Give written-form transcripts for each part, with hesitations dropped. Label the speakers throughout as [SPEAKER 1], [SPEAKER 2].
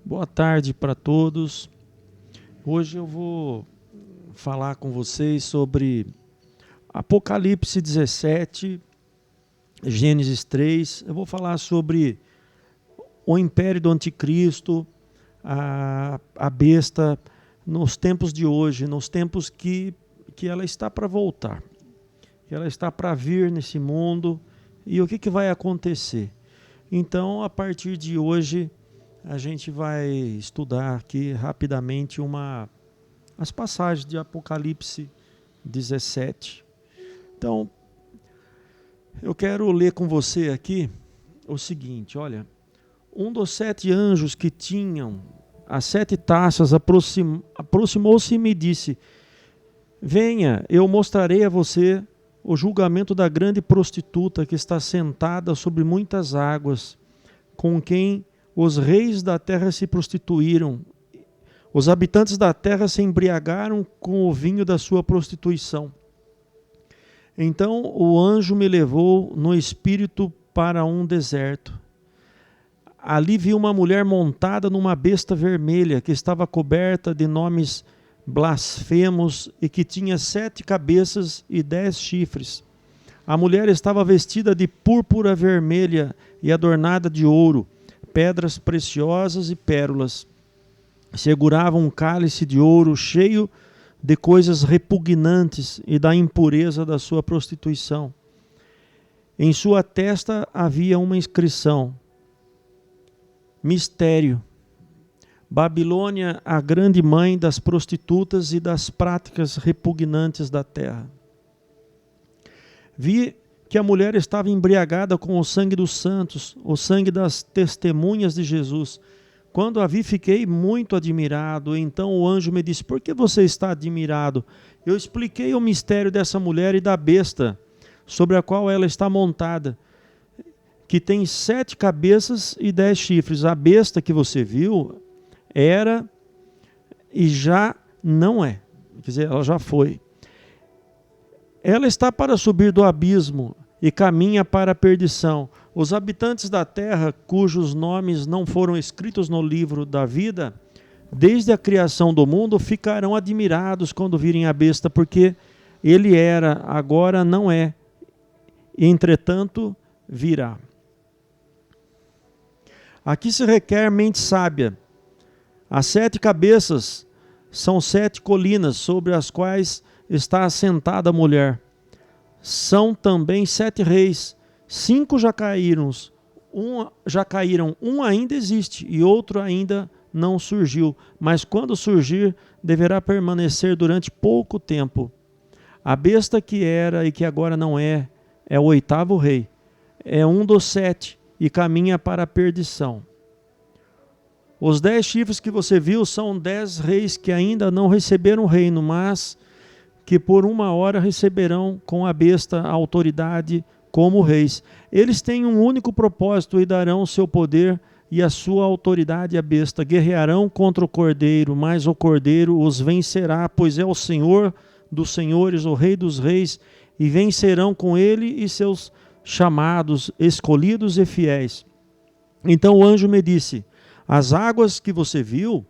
[SPEAKER 1] Boa tarde para todos. Hoje eu vou falar com vocês sobre Apocalipse 17, Gênesis 3. Eu vou falar sobre o império do anticristo, a besta, nos tempos de hoje, nos tempos que ela está para voltar, que ela está para vir nesse mundo e o que vai acontecer. Então, a partir de hoje, a gente vai estudar aqui rapidamente as passagens de Apocalipse 17. Então, eu quero ler com você aqui o seguinte, olha, um dos 7 anjos que tinham as 7 taças aproximou-se e me disse: venha, eu mostrarei a você o julgamento da grande prostituta que está sentada sobre muitas águas, com quem os reis da terra se prostituíram. Os habitantes da terra se embriagaram com o vinho da sua prostituição. Então o anjo me levou no espírito para um deserto. Ali vi uma mulher montada numa besta vermelha, que estava coberta de nomes blasfemos e que tinha 7 cabeças e 10 chifres. A mulher estava vestida de púrpura vermelha e adornada de ouro, pedras preciosas e pérolas. Segurava um cálice de ouro cheio de coisas repugnantes e da impureza da sua prostituição. Em sua testa havia uma inscrição: Mistério. Babilônia, a grande mãe das prostitutas e das práticas repugnantes da terra. Vi que a mulher estava embriagada com o sangue dos santos, o sangue das testemunhas de Jesus. Quando a vi, fiquei muito admirado. Então o anjo me disse: por que você está admirado? Eu expliquei o mistério dessa mulher e da besta, sobre a qual ela está montada, que tem 7 cabeças e 10 chifres. A besta que você viu era e já não é. Quer dizer, ela já foi. Ela está para subir do abismo e caminha para a perdição. Os habitantes da terra, cujos nomes não foram escritos no livro da vida, desde a criação do mundo, ficarão admirados quando virem a besta, porque ele era, agora não é, e entretanto virá. Aqui se requer mente sábia. As 7 cabeças são 7 colinas sobre as quais está assentada a mulher. São também 7 reis. 5 já caíram, um ainda existe e outro ainda não surgiu. Mas quando surgir, deverá permanecer durante pouco tempo. A besta que era e que agora não é o 8º rei. É um dos 7 e caminha para a perdição. Os 10 chifres que você viu são 10 reis que ainda não receberam o reino, mas que por uma hora receberão com a besta a autoridade como reis. Eles têm um único propósito e darão o seu poder e a sua autoridade à besta. Guerrearão contra o cordeiro, mas o cordeiro os vencerá, pois é o Senhor dos senhores, o Rei dos reis, e vencerão com ele e seus chamados, escolhidos e fiéis. Então o anjo me disse: as águas que você viu,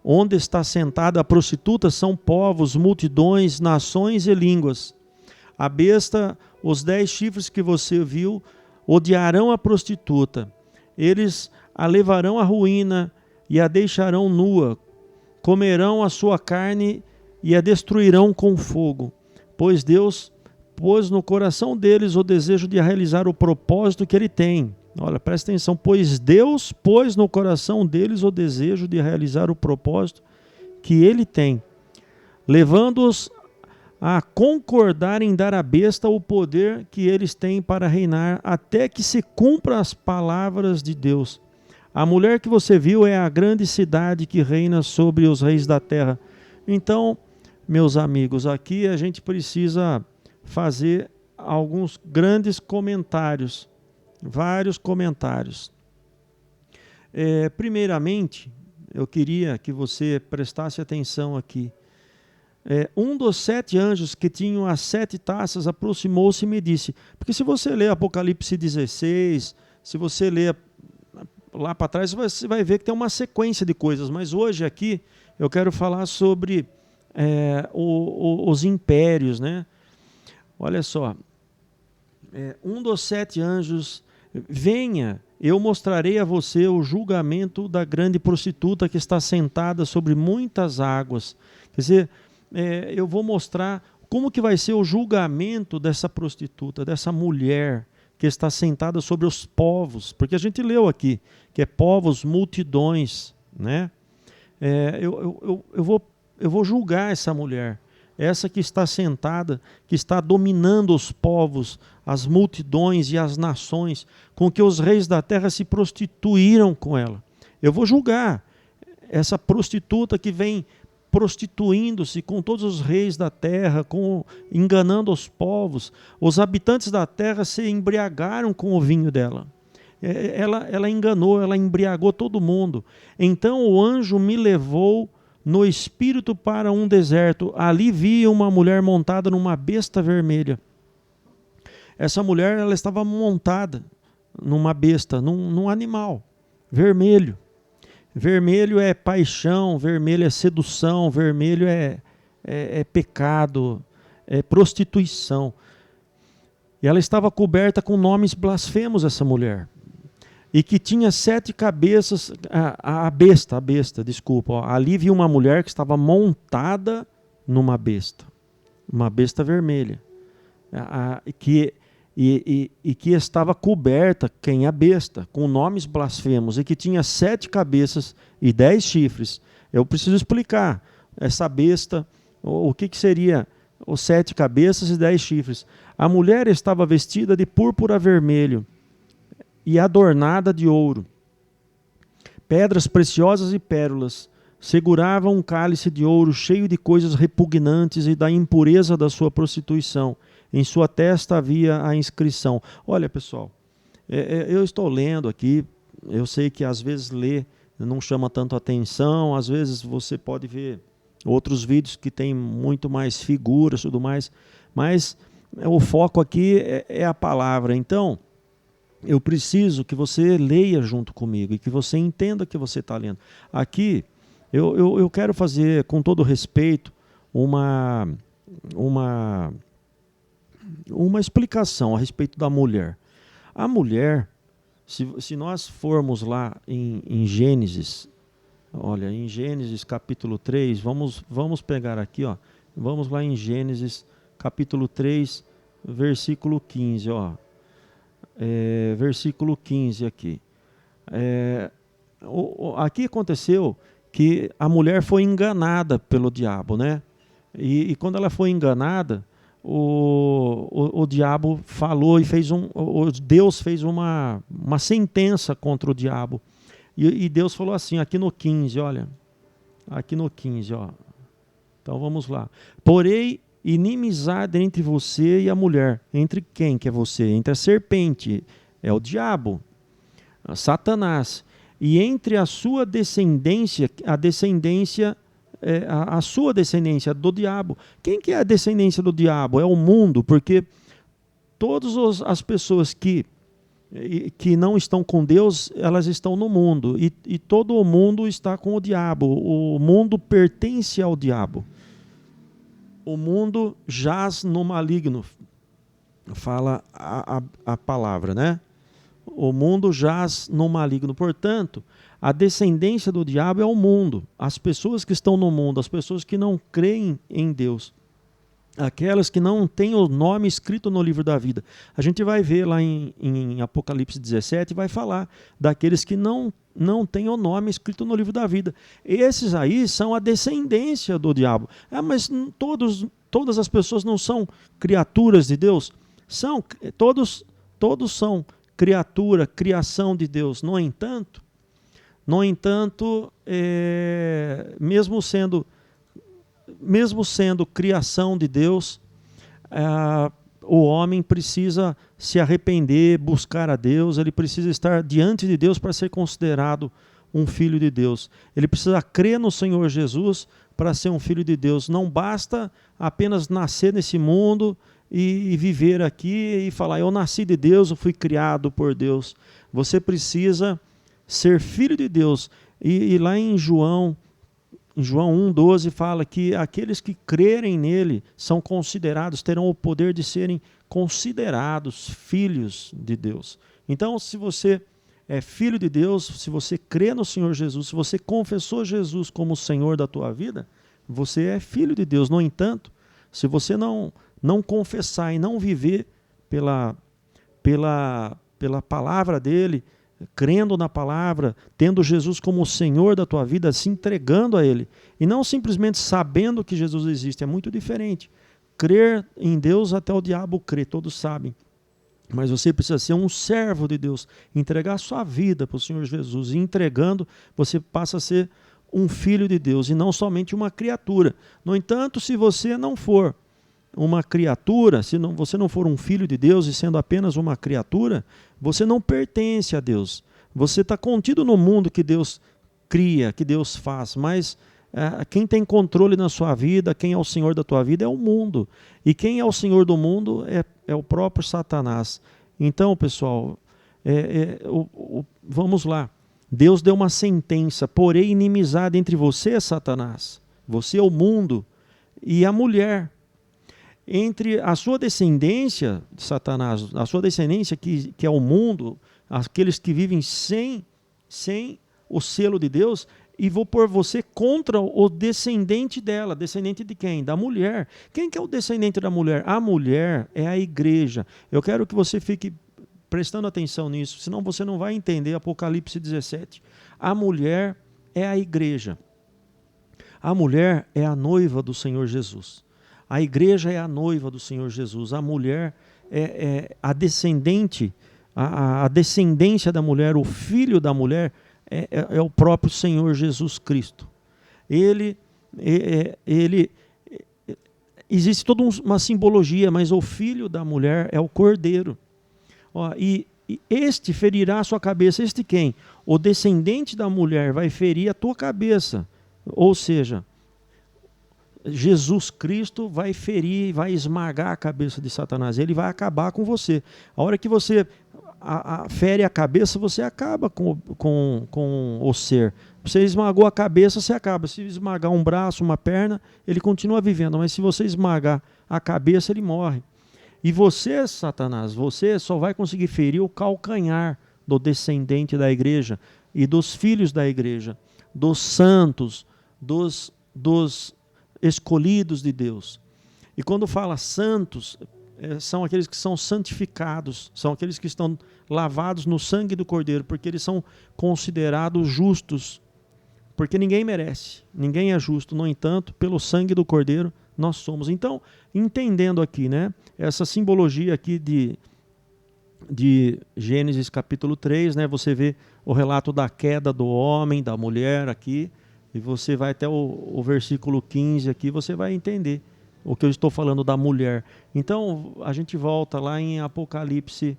[SPEAKER 1] onde está sentada a prostituta, são povos, multidões, nações e línguas. A besta, os 10 chifres que você viu, odiarão a prostituta. Eles a levarão à ruína e a deixarão nua. Comerão a sua carne e a destruirão com fogo. Pois Deus pôs no coração deles o desejo de realizar o propósito que ele tem. Olha, presta atenção, pois Deus pôs no coração deles o desejo de realizar o propósito que ele tem, levando-os a concordar em dar à besta o poder que eles têm para reinar, até que se cumpra as palavras de Deus. A mulher que você viu é a grande cidade que reina sobre os reis da terra. Então, meus amigos, aqui a gente precisa fazer alguns grandes comentários. Vários comentários. Primeiramente, eu queria que você prestasse atenção aqui. Um dos 7 anjos que tinham as 7 taças aproximou-se e me disse, porque se você ler Apocalipse 16, se você ler lá para trás você vai ver que tem uma sequência de coisas, mas hoje aqui eu quero falar sobre os impérios, né? Olha só, um dos 7 anjos, venha, eu mostrarei a você o julgamento da grande prostituta que está sentada sobre muitas águas. Quer dizer, eu vou mostrar como que vai ser o julgamento dessa prostituta, dessa mulher que está sentada sobre os povos, porque a gente leu aqui, que é povos, multidões, né? Eu vou julgar essa mulher, essa que está sentada, que está dominando os povos, as multidões e as nações, com que os reis da terra se prostituíram com ela. Eu vou julgar essa prostituta que vem prostituindo-se com todos os reis da terra, enganando os povos. Os habitantes da terra se embriagaram com o vinho dela. Ela enganou, ela embriagou todo mundo. Então o anjo me levou no espírito para um deserto. Ali vi uma mulher montada numa besta vermelha. Essa mulher, ela estava montada numa besta, num animal vermelho. Vermelho é paixão, vermelho é sedução, vermelho é pecado, é prostituição. E ela estava coberta com nomes blasfemos, essa mulher. E que tinha 7 cabeças, a besta, desculpa. Ó, ali vi uma mulher que estava montada numa besta, uma besta vermelha, que estava coberta, quem é a besta, com nomes blasfemos, e que tinha 7 cabeças e 10 chifres. Eu preciso explicar essa besta, o que seria os 7 cabeças e 10 chifres. A mulher estava vestida de púrpura vermelho e adornada de ouro. Pedras preciosas e pérolas seguravam um cálice de ouro cheio de coisas repugnantes e da impureza da sua prostituição. Em sua testa havia a inscrição. Olha, pessoal, eu estou lendo aqui, eu sei que às vezes ler não chama tanto atenção, às vezes você pode ver outros vídeos que tem muito mais figuras e tudo mais, mas o foco aqui é a palavra. Então, eu preciso que você leia junto comigo e que você entenda o que você está lendo. Aqui, eu quero fazer, com todo respeito, uma explicação a respeito da mulher. A mulher, se nós formos lá em Gênesis, olha, em Gênesis capítulo 3, vamos pegar aqui, ó, vamos lá em Gênesis capítulo 3, versículo 15, ó. Versículo 15 aqui. Aqui aconteceu que a mulher foi enganada pelo diabo, né? E quando ela foi enganada, o diabo falou e Deus fez uma sentença contra o diabo. E Deus falou assim, aqui no 15, olha. Aqui no 15, ó. Então vamos lá. Porém, inimizade entre você e a mulher. Entre quem que é você? Entre a serpente, é o diabo, Satanás. E entre a sua descendência, a sua descendência do diabo. Quem que é a descendência do diabo? É o mundo, porque todas as pessoas que não estão com Deus, elas estão no mundo. E todo o mundo está com o diabo. O mundo pertence ao diabo. O mundo jaz no maligno, fala a palavra, né? O mundo jaz no maligno. Portanto, a descendência do diabo é o mundo. As pessoas que estão no mundo, as pessoas que não creem em Deus, aquelas que não têm o nome escrito no livro da vida. A gente vai ver lá em Apocalipse 17, vai falar daqueles que não têm o nome escrito no livro da vida. Esses aí são a descendência do diabo. Mas todas as pessoas não são criaturas de Deus? São, todos são criação de Deus. No entanto, mesmo sendo criação de Deus, o homem precisa se arrepender, buscar a Deus, ele precisa estar diante de Deus para ser considerado um filho de Deus. Ele precisa crer no Senhor Jesus para ser um filho de Deus. Não basta apenas nascer nesse mundo e viver aqui e falar, eu nasci de Deus, eu fui criado por Deus. Você precisa ser filho de Deus. E lá em João 1,12 fala que aqueles que crerem nele são considerados, terão o poder de serem considerados filhos de Deus. Então, se você é filho de Deus, se você crê no Senhor Jesus, se você confessou Jesus como o Senhor da tua vida, você é filho de Deus. No entanto, se você não confessar e não viver pela palavra dele, crendo na palavra, tendo Jesus como o Senhor da tua vida, se entregando a ele, e não simplesmente sabendo que Jesus existe, é muito diferente. Crer em Deus até o diabo crê, todos sabem. Mas você precisa ser um servo de Deus, entregar a sua vida para o Senhor Jesus, e entregando, você passa a ser um filho de Deus, e não somente uma criatura. No entanto, se você não for uma criatura, se você não for um filho de Deus e sendo apenas uma criatura, você não pertence a Deus. Você está contido no mundo que Deus cria, que Deus faz, mas quem tem controle na sua vida, quem é o Senhor da tua vida é o mundo. E quem é o Senhor do mundo é o próprio Satanás. Então, pessoal, vamos lá. Deus deu uma sentença, porém inimizade entre você, Satanás, você, o mundo, e a mulher. Entre a sua descendência, Satanás, a sua descendência que é o mundo, aqueles que vivem sem o selo de Deus, e vou pôr você contra o descendente dela. Descendente de quem? Da mulher. Quem que é o descendente da mulher? A mulher é a igreja. Eu quero que você fique prestando atenção nisso, senão você não vai entender Apocalipse 17. A mulher é a igreja. A mulher é a noiva do Senhor Jesus. A igreja é a noiva do Senhor Jesus. A mulher é a descendente, a descendência da mulher, o filho da mulher é o próprio Senhor Jesus Cristo. Existe toda uma simbologia, mas o filho da mulher é o cordeiro. E este ferirá a sua cabeça. Este quem? O descendente da mulher vai ferir a tua cabeça. Ou seja, Jesus Cristo vai ferir, vai esmagar a cabeça de Satanás. Ele vai acabar com você. A hora que você fere a cabeça, você acaba com o ser. Você esmagou a cabeça, você acaba. Se esmagar um braço, uma perna, ele continua vivendo. Mas se você esmagar a cabeça, ele morre. E você, Satanás, você só vai conseguir ferir o calcanhar do descendente da igreja e dos filhos da igreja, dos santos, dos escolhidos de Deus. E quando fala santos, são aqueles que são santificados, são aqueles que estão lavados no sangue do Cordeiro, porque eles são considerados justos, porque ninguém merece, ninguém é justo. No entanto, pelo sangue do Cordeiro, nós somos. Então, entendendo aqui, né, essa simbologia aqui de Gênesis capítulo 3, né, você vê o relato da queda do homem, da mulher aqui, e você vai até o versículo 15 aqui, você vai entender o que eu estou falando da mulher. Então, a gente volta lá em Apocalipse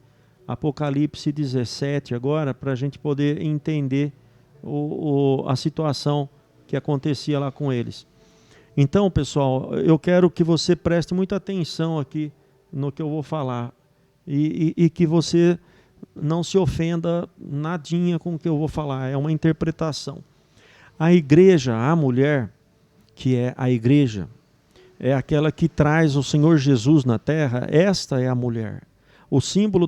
[SPEAKER 1] 17 agora, para a gente poder entender a situação que acontecia lá com eles. Então, pessoal, eu quero que você preste muita atenção aqui no que eu vou falar e que você não se ofenda nadinha com o que eu vou falar, é uma interpretação. A igreja, a mulher, que é a igreja, é aquela que traz o Senhor Jesus na terra, esta é a mulher. O símbolo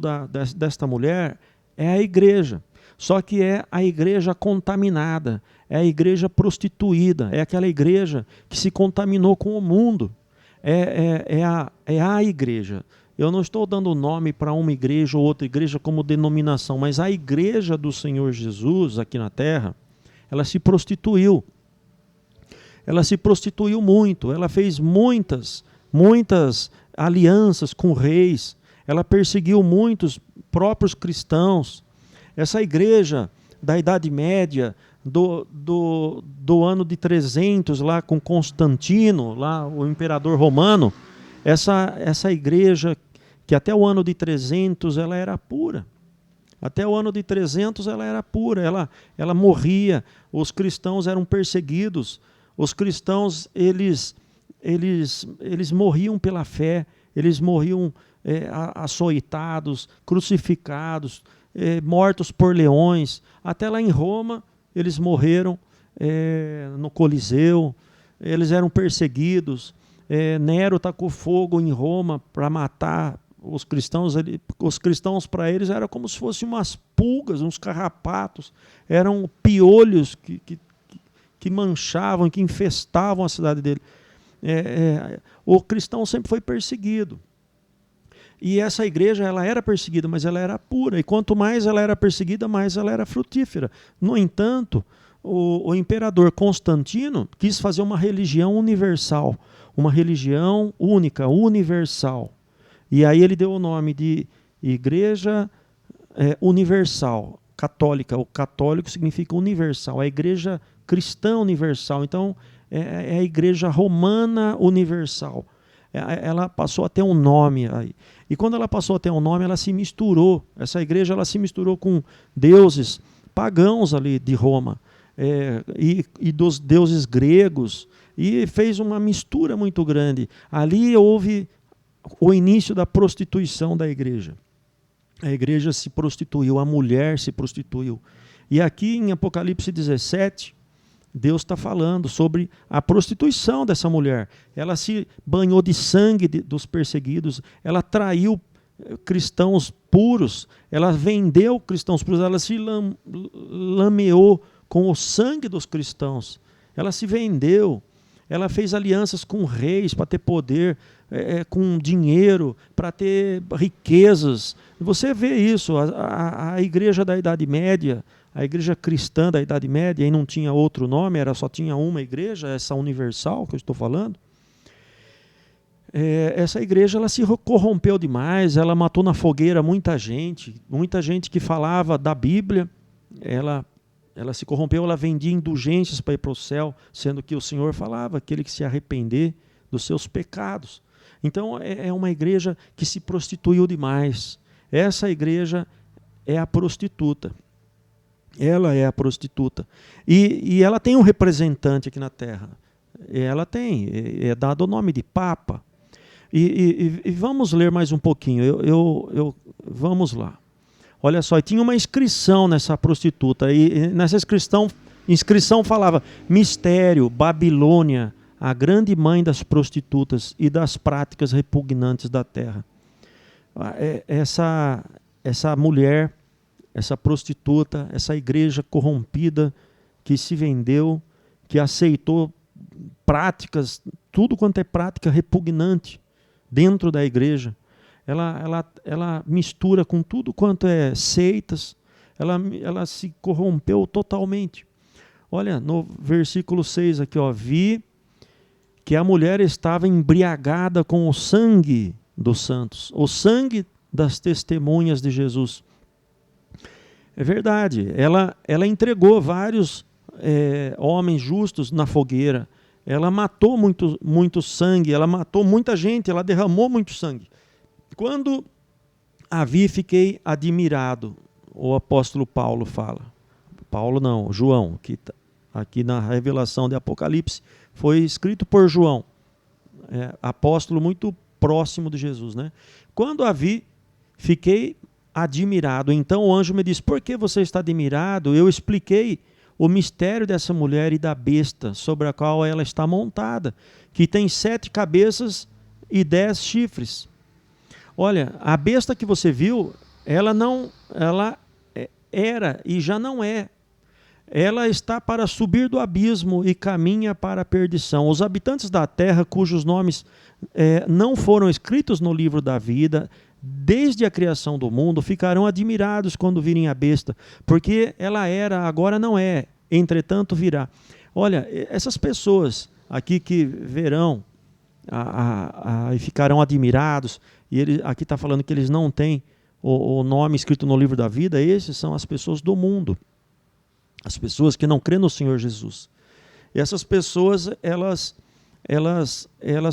[SPEAKER 1] desta mulher é a igreja, só que é a igreja contaminada, é a igreja prostituída, é aquela igreja que se contaminou com o mundo, é a igreja. Eu não estou dando nome para uma igreja ou outra igreja como denominação, mas a igreja do Senhor Jesus aqui na terra, ela se prostituiu. Ela se prostituiu muito, ela fez muitas alianças com reis, ela perseguiu muitos próprios cristãos. Essa igreja da Idade Média, do ano de 300, lá com Constantino, lá o imperador romano, essa igreja que até o ano de 300 ela era pura. Até o ano de 300 ela era pura, ela morria, os cristãos eram perseguidos, os cristãos eles morriam pela fé, eles morriam açoitados, crucificados, mortos por leões. Até lá em Roma, eles morreram no Coliseu, eles eram perseguidos. Nero tacou fogo em Roma para matar os cristãos. Os cristãos, para eles, eram como se fossem umas pulgas, uns carrapatos, eram piolhos que manchavam, que infestavam a cidade dele. O cristão sempre foi perseguido. E essa igreja, ela era perseguida, mas ela era pura. E quanto mais ela era perseguida, mais ela era frutífera. No entanto, o imperador Constantino quis fazer uma religião universal, uma religião única, universal. E aí ele deu o nome de Igreja Universal, católica. O católico significa universal, a Igreja Cristã Universal. Então, é a Igreja Romana Universal. Ela passou a ter um nome aí. E quando ela passou a ter um nome, ela se misturou. Essa igreja, ela se misturou com deuses pagãos ali de Roma, e dos deuses gregos, e fez uma mistura muito grande. Ali houve o início da prostituição da igreja. A igreja se prostituiu, a mulher se prostituiu. E aqui em Apocalipse 17, Deus está falando sobre a prostituição dessa mulher. Ela se banhou de sangue dos perseguidos, ela traiu cristãos puros, ela vendeu cristãos puros, ela se lameou com o sangue dos cristãos, ela se vendeu, ela fez alianças com reis para ter poder, com dinheiro, para ter riquezas. Você vê isso, a igreja da Idade Média, a igreja cristã da Idade Média, e não tinha outro nome, só tinha uma igreja, essa universal que eu estou falando. Essa igreja, ela se corrompeu demais, ela matou na fogueira muita gente que falava da Bíblia, ela se corrompeu, ela vendia indulgências para ir para o céu, sendo que o Senhor falava, aquele que se arrepender dos seus pecados. Então é uma igreja que se prostituiu demais. Essa igreja é a prostituta. Ela é a prostituta. E ela tem um representante aqui na terra. Ela tem, é dado o nome de Papa. E vamos ler mais um pouquinho. Vamos lá. Olha só, tinha uma inscrição nessa prostituta. E nessa inscrição falava: Mistério, Babilônia, a grande mãe das prostitutas e das práticas repugnantes da terra. Essa mulher, essa prostituta, essa igreja corrompida que se vendeu, que aceitou práticas, tudo quanto é prática repugnante dentro da igreja, ela mistura com tudo quanto é seitas, ela se corrompeu totalmente. Olha, no versículo 6 aqui, vi que a mulher estava embriagada com o sangue dos santos, o sangue das testemunhas de Jesus. É verdade, ela entregou vários homens justos na fogueira, ela matou muito sangue, ela matou muita gente, ela derramou muito sangue. Quando a vi, fiquei admirado, o apóstolo Paulo fala. Paulo não, João, que aqui na revelação de Apocalipse foi escrito por João, apóstolo muito próximo de Jesus, né? Quando a vi, fiquei admirado. Então o anjo me disse: por que você está admirado? Eu expliquei o mistério dessa mulher e da besta sobre a qual ela está montada, que tem 7 cabeças e 10 chifres. Olha, a besta que você viu, ela era e já não é. Ela está para subir do abismo e caminha para a perdição. Os habitantes da terra, cujos nomes não foram escritos no livro da vida, desde a criação do mundo, ficarão admirados quando virem a besta, porque ela era, agora não é, entretanto virá. Olha, essas pessoas aqui que verão e ficarão admirados, e aqui está falando que eles não têm o nome escrito no livro da vida, esses são as pessoas do mundo, as pessoas que não crêem no Senhor Jesus. E essas pessoas, elas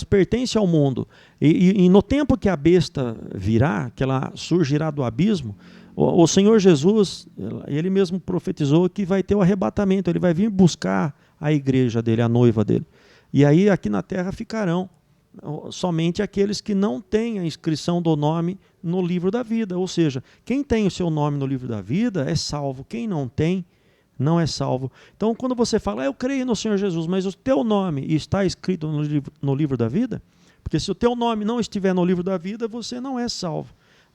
[SPEAKER 1] pertencem ao mundo. E no tempo que a besta virá, que ela surgirá do abismo, o Senhor Jesus, ele mesmo profetizou que vai ter o arrebatamento, ele vai vir buscar a igreja dele, a noiva dele. E aí aqui na terra ficarão somente aqueles que não têm a inscrição do nome no livro da vida. Ou seja, quem tem o seu nome no livro da vida é salvo. Quem não tem, não é salvo. Então, quando você fala, eu creio no Senhor Jesus, mas o teu nome está escrito no livro da vida, porque se o teu nome não estiver no livro da vida, você não é salvo.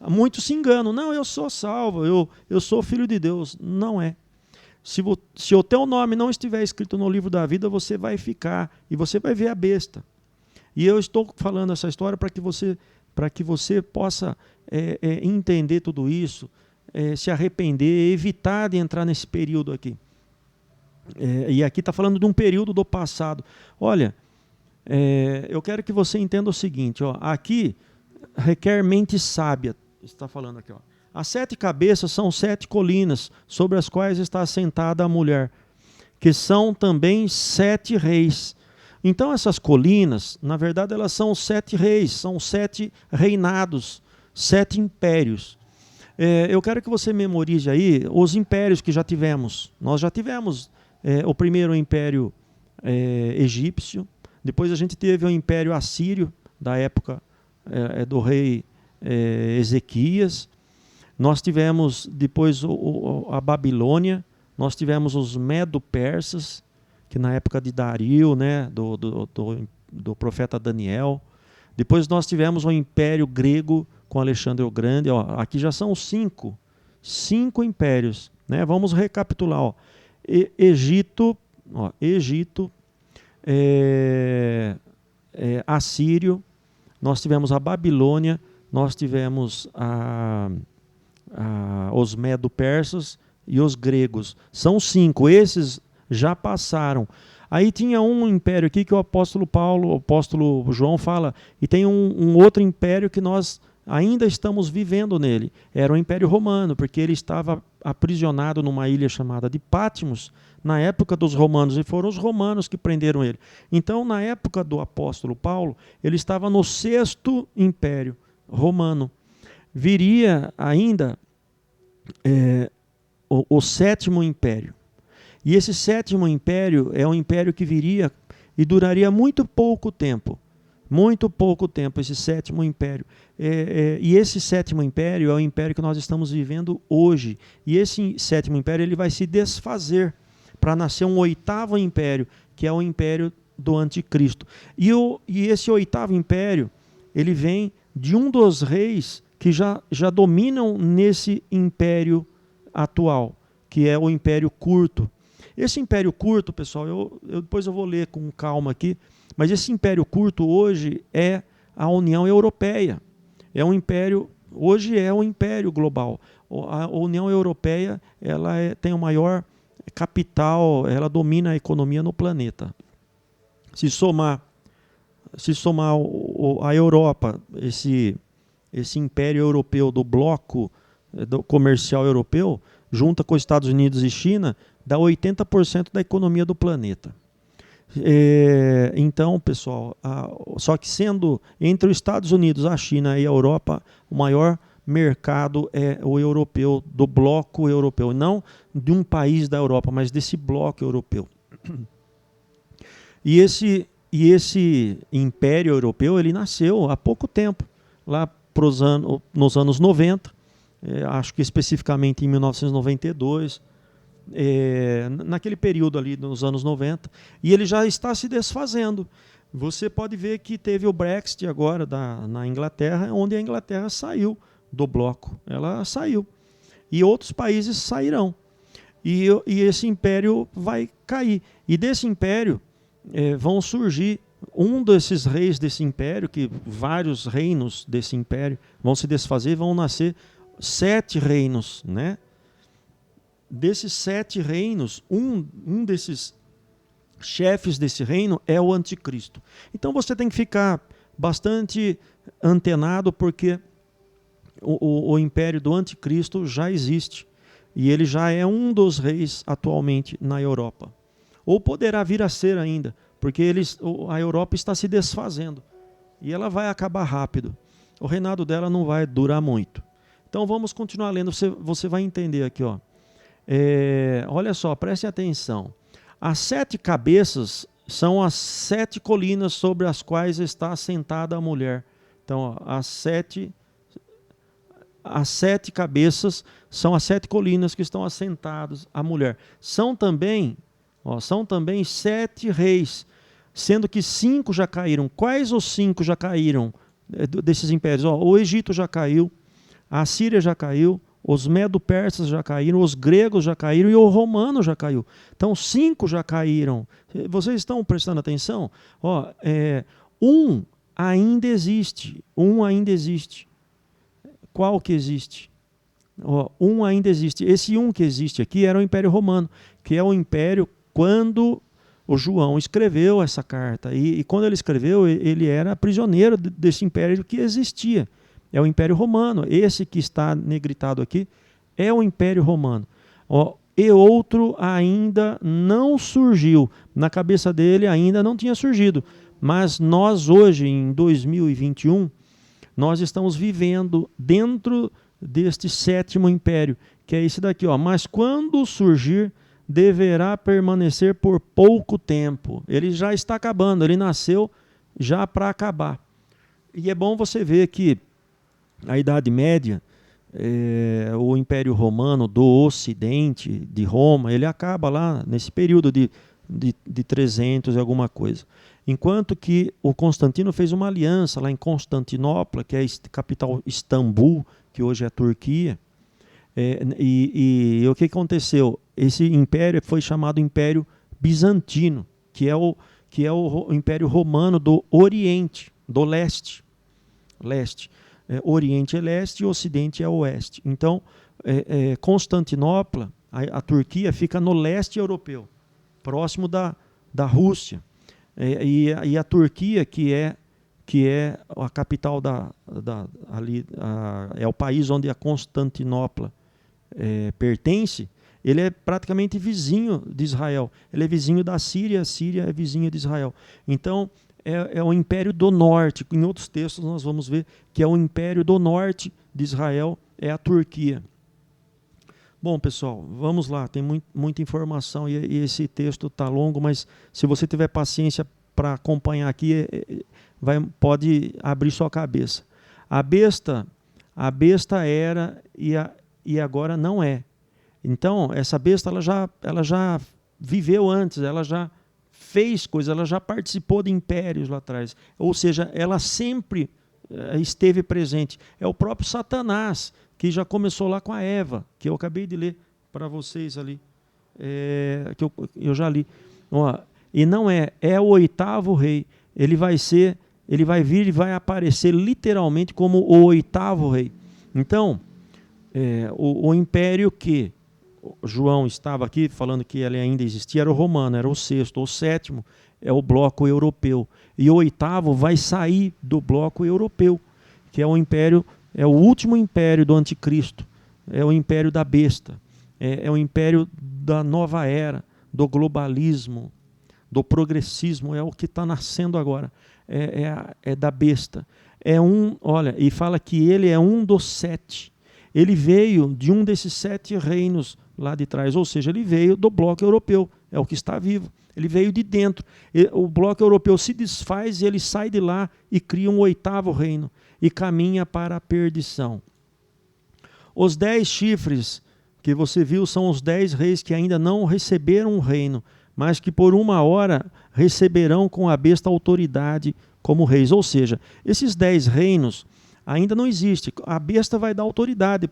[SPEAKER 1] Muitos se enganam. Não, eu sou salvo, eu sou filho de Deus. Não é. Se o teu nome não estiver escrito no livro da vida, você vai ficar e você vai ver a besta. E eu estou falando essa história para que você possa entender tudo isso, se arrepender, evitar de entrar nesse período aqui. E aqui está falando de um período do passado. Olha, eu quero que você entenda o seguinte, ó, aqui requer mente sábia, está falando aqui, ó. As 7 cabeças são 7 colinas, sobre as quais está assentada a mulher, que são também 7 reis. Então essas colinas, na verdade, elas são 7 reis, são 7 reinados, 7 impérios. Eu quero que você memorize aí os impérios que já tivemos. Nós já tivemos o primeiro império egípcio, depois a gente teve o império assírio, da época do rei Ezequias. Nós tivemos depois a Babilônia, nós tivemos os Medo-Persas, que na época de Dario, né, do profeta Daniel. Depois nós tivemos o Império Grego com Alexandre o Grande. Ó, aqui já são 5 impérios. Né? Vamos recapitular. Ó. Egito, Assírio, nós tivemos a Babilônia, nós tivemos os Medo-Persas e os gregos. São 5, esses já passaram. Aí tinha um império aqui que o apóstolo João fala, e tem um outro império que nós ainda estamos vivendo nele. Era o Império Romano, porque ele estava aprisionado numa ilha chamada de Patmos, na época dos romanos, e foram os romanos que prenderam ele. Então, na época do apóstolo Paulo, ele estava no 6º Império Romano. Viria ainda o 7º Império. E esse 7º Império é um império que viria e duraria muito pouco tempo. Muito pouco tempo, esse 7º Império. E esse 7º Império é o império que nós estamos vivendo hoje. E esse 7º Império ele vai se desfazer para nascer um 8º Império, que é o Império do Anticristo. E esse 8º Império, ele vem de um dos reis que já dominam nesse império atual, que é o Império Curto. Esse Império Curto, pessoal, depois eu vou ler com calma aqui, mas esse Império Curto hoje é a União Europeia. Hoje é um império global. A União Europeia tem o maior capital, ela domina a economia no planeta. Se somar a Europa, esse império europeu do bloco comercial europeu, junta com os Estados Unidos e China, dá 80% da economia do planeta. Então, pessoal, só que sendo entre os Estados Unidos, a China e a Europa, o maior mercado é o europeu, do bloco europeu, não de um país da Europa, mas desse bloco europeu. E esse império europeu, ele nasceu há pouco tempo, lá nos anos 90, acho que especificamente em 1992, naquele período ali nos anos 90, e ele já está se desfazendo. Você pode ver que teve o Brexit agora na Inglaterra, onde a Inglaterra saiu do bloco, ela saiu, e outros países sairão, e esse império vai cair, e desse império vão surgir um desses reis desse império, que vários reinos desse império vão se desfazer, vão nascer 7 reinos, né? Desses 7 reinos, um desses chefes desse reino é o anticristo. Então você tem que ficar bastante antenado, porque o império do anticristo já existe, e ele já é um dos reis atualmente na Europa. Ou poderá vir a ser ainda, porque a Europa está se desfazendo, e ela vai acabar rápido. O reinado dela não vai durar muito. Então vamos continuar lendo, você vai entender aqui, ó. Olha só, preste atenção. As 7 cabeças são as 7 colinas sobre as quais está assentada a mulher. Então, ó, as sete cabeças são as 7 colinas que estão assentadas a mulher. São também 7 reis, sendo que 5 já caíram. Quais os 5 já caíram desses impérios? Ó, o Egito já caiu, a Síria já caiu, os medo-persas já caíram, os gregos já caíram e o romano já caiu. Então 5 já caíram. Vocês estão prestando atenção? Ó, um ainda existe. Qual que existe? Ó, um ainda existe. Esse um que existe aqui era o Império Romano, que é o império quando o João escreveu essa carta. E quando ele escreveu, ele era prisioneiro desse império que existia. É o Império Romano. Esse que está negritado aqui é o Império Romano. Ó, e outro ainda não surgiu. Na cabeça dele ainda não tinha surgido. Mas nós hoje, em 2021, nós estamos vivendo dentro deste 7º império, que é esse daqui. Ó. Mas quando surgir, deverá permanecer por pouco tempo. Ele já está acabando, ele nasceu já para acabar. E é bom você ver que a Idade Média, o Império Romano do Ocidente, de Roma, ele acaba lá nesse período de 300 e alguma coisa. Enquanto que o Constantino fez uma aliança lá em Constantinopla, que é a capital Istambul, que hoje é a Turquia. E o que aconteceu? Esse império foi chamado Império Bizantino, que é o Império Romano do Oriente, do Leste. Oriente é leste e Ocidente é oeste. Então, Constantinopla, a Turquia, fica no leste europeu, próximo da Rússia. E a Turquia, que é a capital é o país onde a Constantinopla pertence, ele é praticamente vizinho de Israel. Ele é vizinho da Síria, a Síria é vizinha de Israel. Então, é o Império do Norte. Em outros textos nós vamos ver que é o Império do Norte de Israel, é a Turquia. Bom, pessoal, vamos lá. Tem muita informação e esse texto está longo, mas se você tiver paciência para acompanhar aqui, pode abrir sua cabeça. A besta era e agora não é. Então, essa besta ela já viveu antes, ela já fez coisas, ela já participou de impérios lá atrás. Ou seja, ela sempre esteve presente. É o próprio Satanás, que já começou lá com a Eva, que eu acabei de ler para vocês ali, que eu já li. Ó, e não é o 8º rei. Ele vai vir e vai aparecer literalmente como o 8º rei. Então, o império que João estava aqui falando que ele ainda existia era o romano, era o 6º. O 7º é o bloco europeu. E o 8º vai sair do bloco europeu, que é o império, é o último império do anticristo. É o império da besta. É o império da nova era, do globalismo, do progressismo. É o que está nascendo agora. É da besta. Olha, e fala que ele é um dos 7. Ele veio de um desses 7 reinos lá de trás, ou seja, ele veio do bloco europeu, é o que está vivo. Ele veio de dentro. O bloco europeu se desfaz e ele sai de lá e cria um 8º reino e caminha para a perdição. Os 10 chifres que você viu são os 10 reis que ainda não receberam um reino, mas que por uma hora receberão com a besta autoridade como reis. Ou seja, esses 10 reinos ainda não existem. A besta vai dar autoridade.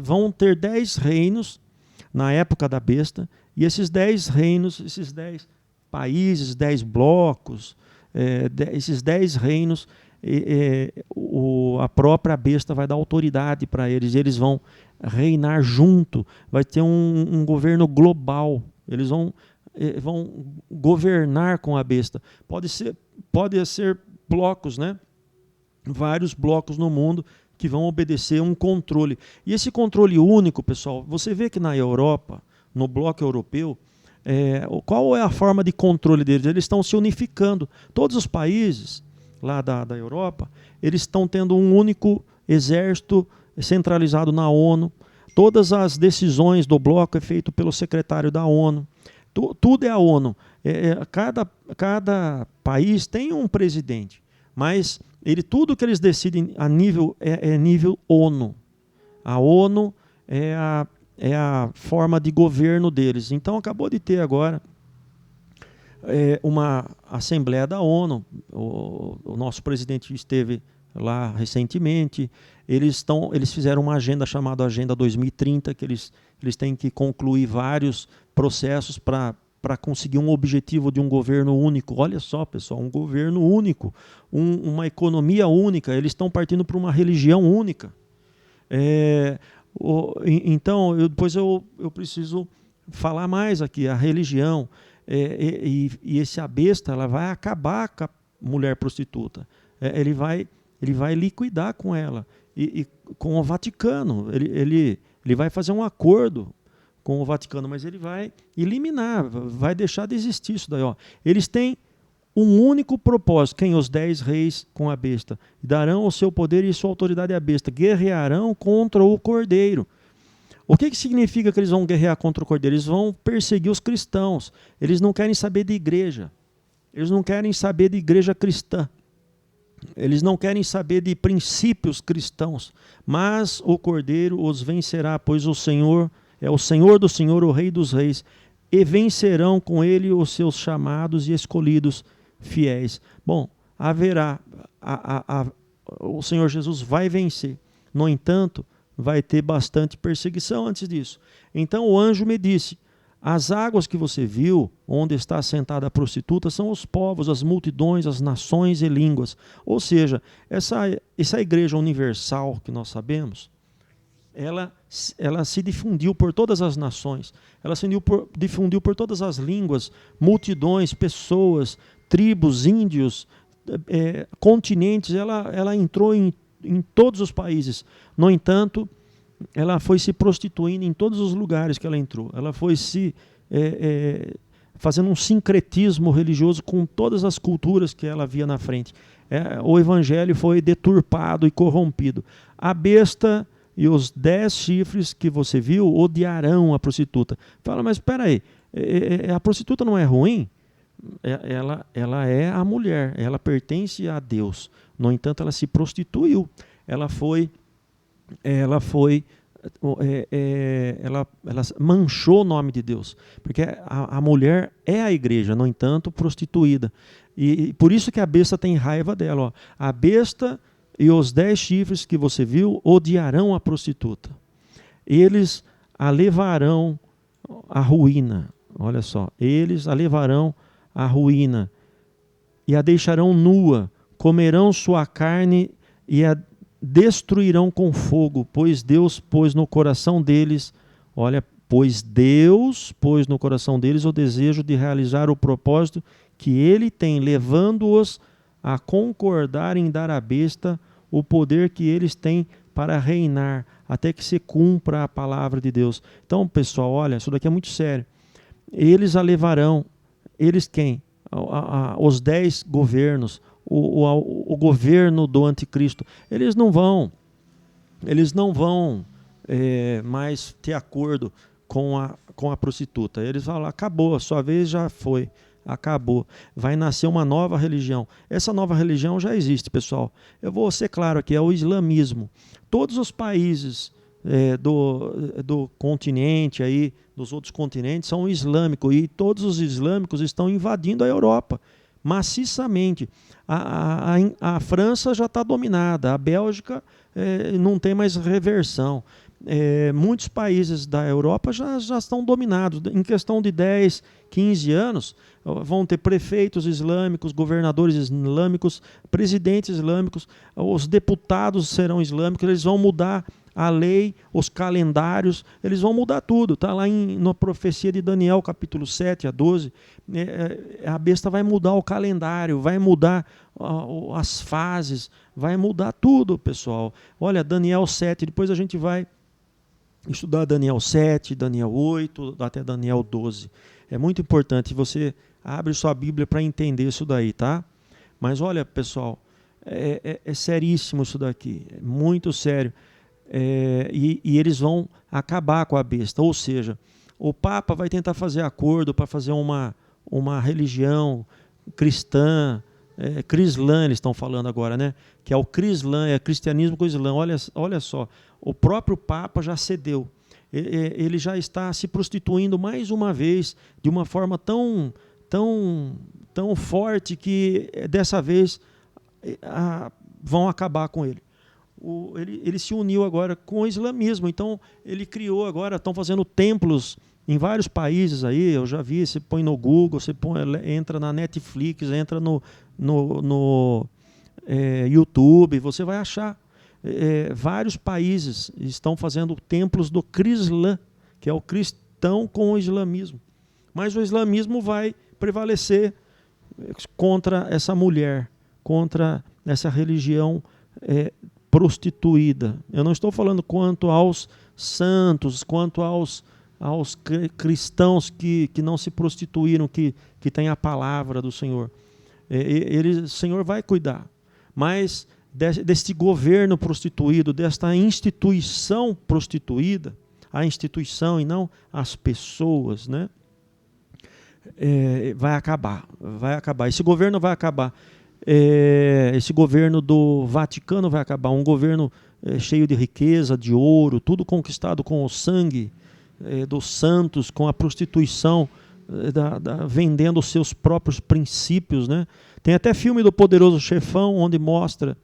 [SPEAKER 1] Vão ter 10 reinos na época da besta, e esses 10 reinos, esses 10 países, 10 blocos, esses 10 reinos, a própria besta vai dar autoridade para eles, e eles vão reinar junto, vai ter um governo global, eles vão governar com a besta. Pode ser blocos, né? Vários blocos no mundo que vão obedecer um controle. E esse controle único, pessoal, você vê que na Europa, no bloco europeu, qual é a forma de controle deles? Eles estão se unificando. Todos os países lá da Europa, eles estão tendo um único exército centralizado na ONU. Todas as decisões do bloco é feito pelo secretário da ONU. Tudo é a ONU. Cada país tem um presidente, mas tudo que eles decidem a nível é nível ONU. A ONU é a forma de governo deles. Então acabou de ter agora uma Assembleia da ONU. O nosso presidente esteve lá recentemente. Eles fizeram uma agenda chamada Agenda 2030, que eles têm que concluir vários processos para conseguir um objetivo de um governo único. Olha só, pessoal, um governo único, uma economia única. Eles estão partindo para uma religião única. Então, depois eu preciso falar mais aqui. A religião e esse a besta, ela vai acabar com a mulher prostituta. Ele vai liquidar com ela e com o Vaticano. Ele vai fazer um acordo com o Vaticano, mas ele vai eliminar, vai deixar de existir isso daí. Eles têm um único propósito. Quem? Os 10 reis com a besta. Darão o seu poder e sua autoridade à besta. Guerrearão contra o cordeiro. O que significa que eles vão guerrear contra o cordeiro? Eles vão perseguir os cristãos. Eles não querem saber de igreja. Eles não querem saber de igreja cristã. Eles não querem saber de princípios cristãos. Mas o cordeiro os vencerá, pois o Senhor é o Senhor do Senhor, o Rei dos Reis. E vencerão com ele os seus chamados e escolhidos fiéis. Bom, haverá, o Senhor Jesus vai vencer. No entanto, vai ter bastante perseguição antes disso. Então o anjo me disse: as águas que você viu, onde está assentada a prostituta, são os povos, as multidões, as nações e línguas. Ou seja, essa igreja universal que nós sabemos, ela se difundiu por todas as nações, ela se difundiu por todas as línguas, multidões, pessoas, tribos, índios, continentes. Ela entrou em todos os países. No entanto, ela foi se prostituindo em todos os lugares que ela entrou. Ela foi fazendo um sincretismo religioso com todas as culturas que ela via na frente. O evangelho foi deturpado e corrompido. A besta e os 10 chifres que você viu odiarão a prostituta. Fala, mas espera aí, a prostituta não é ruim? Ela é a mulher, ela pertence a Deus. No entanto, ela se prostituiu. Ela manchou o nome de Deus, porque a mulher é a igreja, no entanto, prostituída. E por isso que a besta tem raiva dela. A besta e os 10 chifres que você viu odiarão a prostituta. Eles a levarão à ruína. Olha só, eles a levarão à ruína e a deixarão nua. Comerão sua carne e a destruirão com fogo, pois Deus pôs no coração deles, o desejo de realizar o propósito que ele tem, levando-os a concordar em dar à besta o poder que eles têm para reinar, até que se cumpra a palavra de Deus. Então, pessoal, olha, isso daqui é muito sério. Eles a levarão, eles quem? Os 10 governos, o governo do anticristo. Eles não vão mais ter acordo com a prostituta. Eles falam: acabou, a sua vez já foi, acabou. Vai nascer uma nova religião. Essa nova religião já existe, pessoal. Eu vou ser claro aqui, é o islamismo. Todos os países do continente, aí, dos outros continentes, são islâmicos, e todos os islâmicos estão invadindo a Europa maciçamente. A França já está dominada, a Bélgica não tem mais reversão. Muitos países da Europa já estão dominados. Em questão de 10, 15 anos, vão ter prefeitos islâmicos, governadores islâmicos, presidentes islâmicos, os deputados serão islâmicos, eles vão mudar a lei, os calendários, eles vão mudar tudo. Está lá na profecia de Daniel, capítulo 7 a 12, a besta vai mudar o calendário, vai mudar as fases, vai mudar tudo, pessoal. Olha, Daniel 7, depois a gente vai estudar Daniel 7, Daniel 8, até Daniel 12. É muito importante, você abre sua Bíblia para entender isso daí, tá? Mas olha, pessoal, é seríssimo isso daqui, é muito sério. E eles vão acabar com a besta, ou seja, o Papa vai tentar fazer acordo para fazer uma religião cristã, Crislã, eles estão falando agora, né? Que é o Crislã, é cristianismo com o Islã. Olha só, o próprio Papa já cedeu. Ele já está se prostituindo mais uma vez de uma forma tão forte que dessa vez vão acabar com ele. Ele se uniu agora com o islamismo, então ele criou agora, estão fazendo templos em vários países aí, eu já vi, você põe no Google, entra na Netflix, entra no YouTube, você vai achar. Vários países estão fazendo templos do Crislã, que é o cristão com o islamismo. Mas o islamismo vai prevalecer contra essa mulher, contra essa religião prostituída. Eu não estou falando quanto aos santos, quanto aos cristãos que não se prostituíram, que têm a palavra do Senhor. O Senhor vai cuidar. Mas deste governo prostituído, desta instituição prostituída, a instituição e não as pessoas, né? Vai acabar. Esse governo vai acabar. Esse governo do Vaticano vai acabar. Um governo cheio de riqueza, de ouro, tudo conquistado com o sangue dos santos, com a prostituição, vendendo os seus próprios princípios, né? Tem até filme do Poderoso Chefão, onde mostra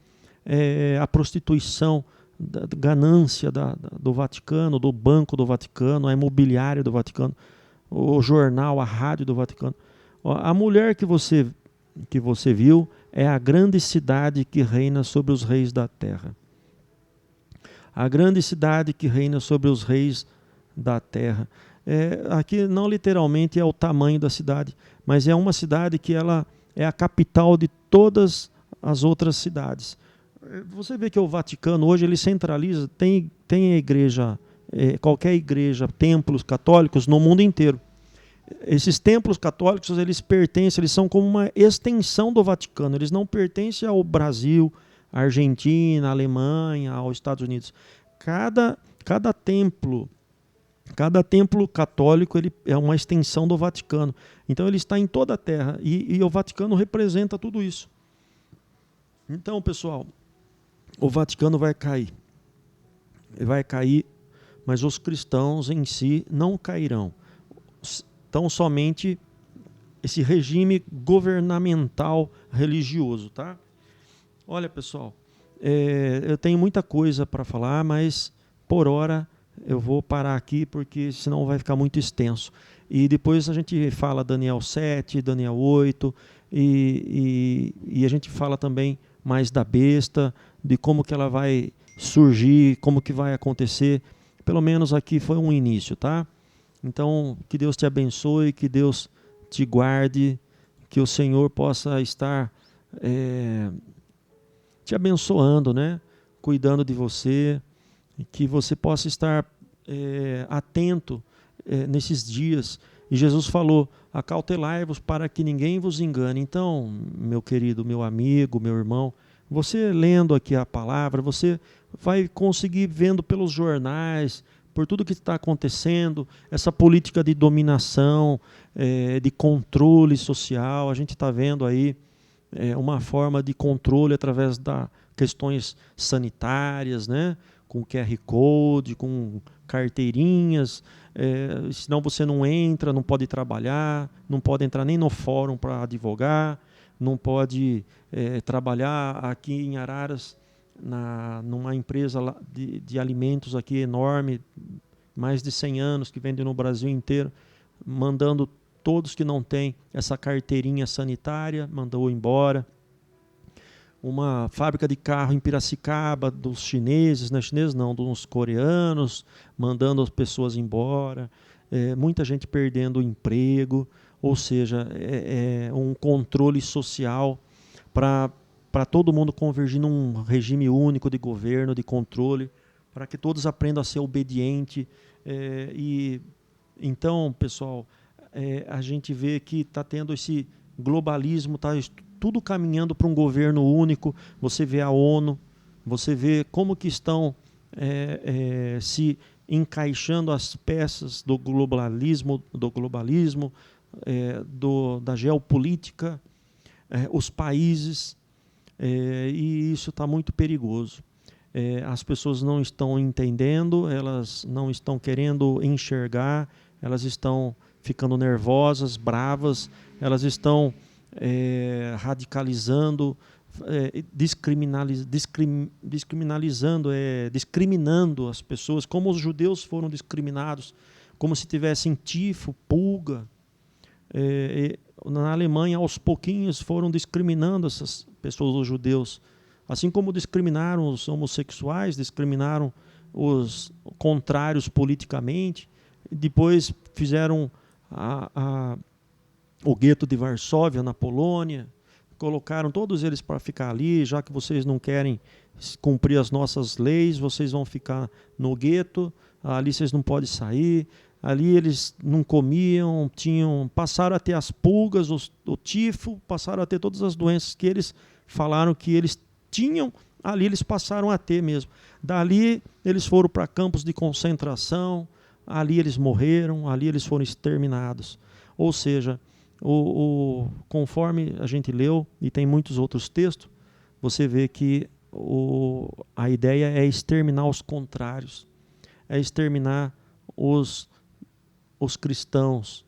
[SPEAKER 1] a prostituição, da ganância do Vaticano, do Banco do Vaticano, a imobiliária do Vaticano, o jornal, a rádio do Vaticano. A mulher que você viu é a grande cidade que reina sobre os reis da terra. A grande cidade que reina sobre os reis da terra. Aqui não literalmente é o tamanho da cidade, mas é uma cidade que ela é a capital de todas as outras cidades. Você vê que o Vaticano hoje ele centraliza, tem a igreja, qualquer igreja, templos católicos no mundo inteiro. Esses templos católicos, eles são como uma extensão do Vaticano, eles não pertencem ao Brasil, à Argentina, à Alemanha, aos Estados Unidos. Cada templo católico ele é uma extensão do Vaticano. Então ele está em toda a terra e o Vaticano representa tudo isso. Então, pessoal, o Vaticano vai cair. Ele vai cair, mas os cristãos em si não cairão. Então, somente esse regime governamental religioso, tá? Olha, pessoal, eu tenho muita coisa para falar, mas por hora eu vou parar aqui, porque senão vai ficar muito extenso. E depois a gente fala Daniel 7, Daniel 8, e a gente fala também mais da besta, de como que ela vai surgir, como que vai acontecer. Pelo menos aqui foi um início, tá? Então, que Deus te abençoe, que Deus te guarde, que o Senhor possa estar te abençoando, né? Cuidando de você, que você possa estar atento nesses dias. E Jesus falou, acautelai-vos para que ninguém vos engane. Então, meu querido, meu amigo, meu irmão, você lendo aqui a palavra, você vai conseguir vendo pelos jornais, por tudo que está acontecendo, essa política de dominação, de controle social. A gente está vendo aí uma forma de controle através das questões sanitárias, né? Com QR Code, com carteirinhas, senão você não entra, não pode trabalhar, não pode entrar nem no fórum para advogar, não pode trabalhar aqui em Araras, numa empresa de alimentos aqui enorme, mais de 100 anos, que vende no Brasil inteiro, mandando todos que não têm essa carteirinha sanitária, mandou embora. Uma fábrica de carro em Piracicaba, dos chineses, não é chineses não, dos coreanos, mandando as pessoas embora, muita gente perdendo o emprego, ou seja, um controle social para todo mundo convergir num regime único de governo, de controle, para que todos aprendam a ser obedientes. Então, pessoal, a gente vê que está tendo esse globalismo, está tudo caminhando para um governo único. Você vê a ONU, você vê como que estão se encaixando as peças do globalismo, da geopolítica, os países, e isso está muito perigoso. As pessoas não estão entendendo, elas não estão querendo enxergar, elas estão ficando nervosas, bravas, elas estão radicalizando, discriminando as pessoas, como os judeus foram discriminados, como se tivessem tifo, pulga. Na Alemanha, aos pouquinhos, foram discriminando essas pessoas, os judeus. Assim como discriminaram os homossexuais, discriminaram os contrários politicamente, depois fizeram o gueto de Varsóvia, na Polônia, colocaram todos eles para ficar ali, já que vocês não querem cumprir as nossas leis, vocês vão ficar no gueto, ali vocês não podem sair. Ali eles não comiam, passaram a ter as pulgas, o tifo, passaram a ter todas as doenças que eles falaram que eles tinham, ali eles passaram a ter mesmo. Dali eles foram para campos de concentração, ali eles morreram, ali eles foram exterminados. Ou seja, conforme a gente leu, e tem muitos outros textos, você vê que a ideia é exterminar os contrários, é exterminar os cristãos.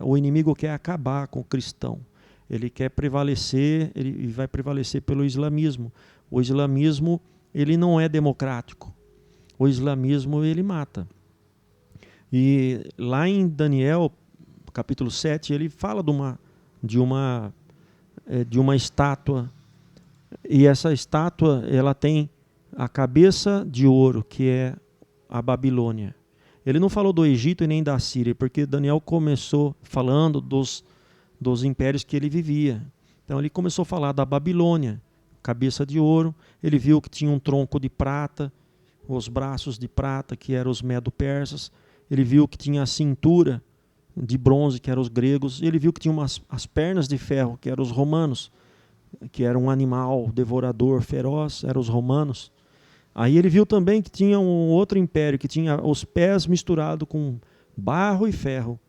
[SPEAKER 1] O inimigo quer acabar com o cristão. Ele quer prevalecer, ele vai prevalecer pelo islamismo. O islamismo, ele não é democrático. O islamismo, ele mata. E lá em Daniel, capítulo 7, ele fala de uma estátua. E essa estátua, ela tem a cabeça de ouro, que é a Babilônia. Ele não falou do Egito e nem da Síria, porque Daniel começou falando dos impérios que ele vivia. Então ele começou a falar da Babilônia, cabeça de ouro. Ele viu que tinha um tronco de prata, os braços de prata, que eram os medo-persas. Ele viu que tinha a cintura de bronze, que eram os gregos. Ele viu que tinha as pernas de ferro, que eram os romanos, que era um animal devorador feroz, eram os romanos. Aí ele viu também que tinha um outro império, que tinha os pés misturados com barro e ferro.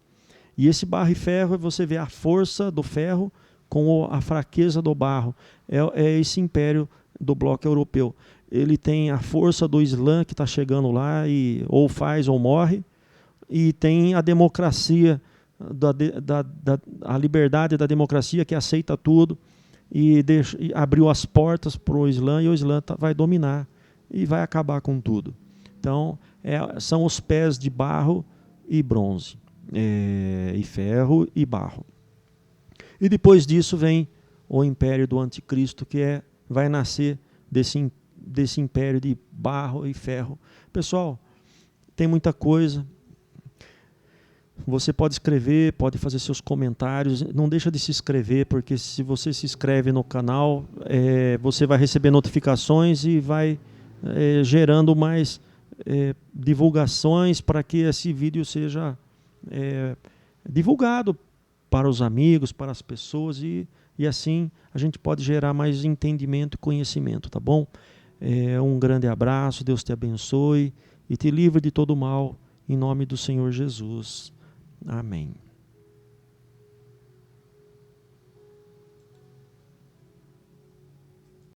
[SPEAKER 1] E esse barro e ferro, você vê a força do ferro com a fraqueza do barro. É esse império do bloco europeu. Ele tem a força do Islã, que está chegando lá, e ou faz ou morre. E tem a democracia, a liberdade da democracia, que aceita tudo. E abriu as portas para o Islã, e o Islã vai dominar. E vai acabar com tudo. Então, são os pés de barro e bronze, e ferro e barro. E depois disso vem o império do anticristo, que vai nascer desse império de barro e ferro. Pessoal, tem muita coisa. Você pode escrever, pode fazer seus comentários. Não deixa de se inscrever, porque se você se inscreve no canal, você vai receber notificações e vai gerando mais divulgações para que esse vídeo seja divulgado para os amigos, para as pessoas, e assim a gente pode gerar mais entendimento e conhecimento, tá bom? Um grande abraço, Deus te abençoe e te livre de todo mal, em nome do Senhor Jesus. Amém.